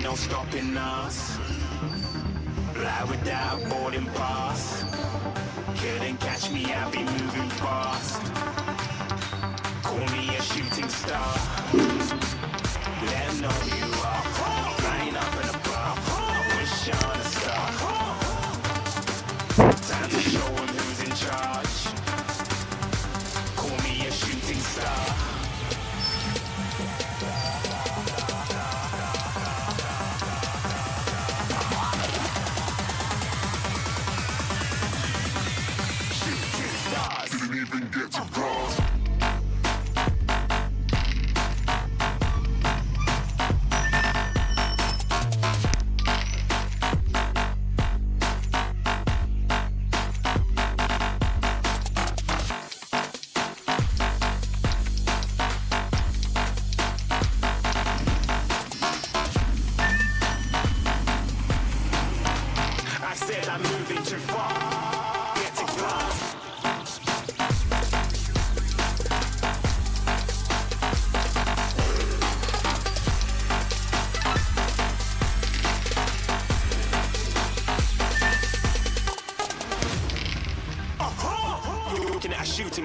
no stopping us. Fly without boarding pass. Couldn't catch me, I'll be moving fast. Call me a shooting star. Let 'em know who you are. Flying up in a bar. I wish on a star. Time to show 'em who's in charge. Call me a shooting star.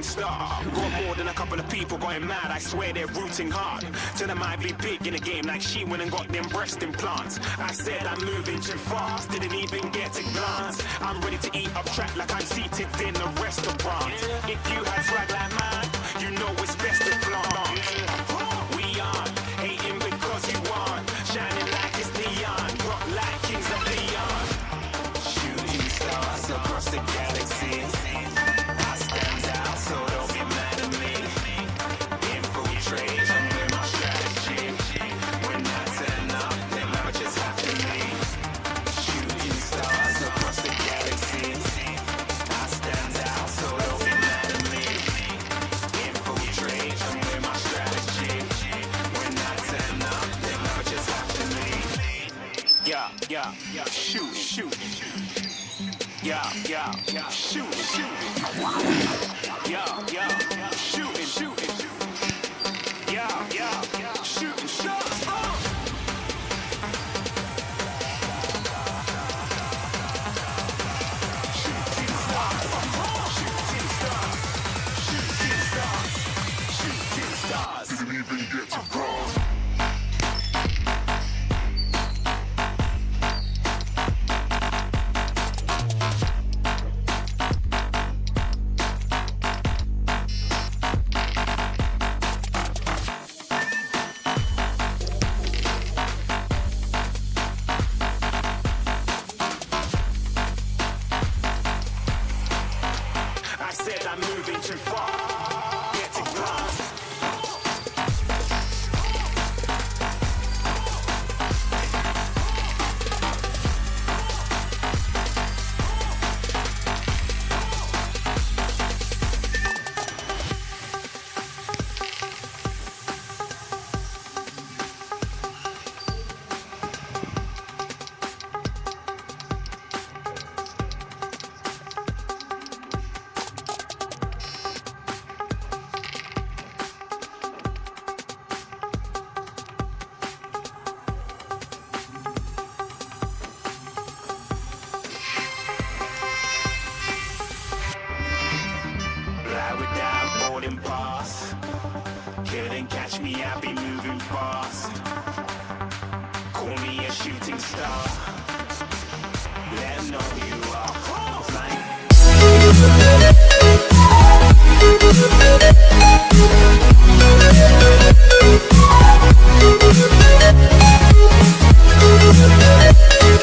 shooting star. Got more than a couple of people going mad, I swear they're rooting hard. Till I might be big in the game like she went and got them breast implants. I said I'm moving too fast, didn't even get a glance. I'm ready to eat up track like I'm seated in a restaurant. If you had swag like mine, you know it's best to flaunt. We on, hating because you want, shining like it's neon, rock like kings of Leon. Shooting stars across the galaxy. I stand out, so don't be mad at me. Infiltration with my strategy. When I turn up, then I just have to leave. Shooting stars across the galaxy. I stand out, so don't be mad at me. Infiltration with my strategy. When I turn up, then I just have to leave. Yeah, shoot. Yeah, shoot. Yeah, shooting. Yeah, shooting shots. Shooting stars. Didn't even get to cross. I said I'm moving too far. Get to glass. Fly without boarding pass. Couldn't catch me, I'll be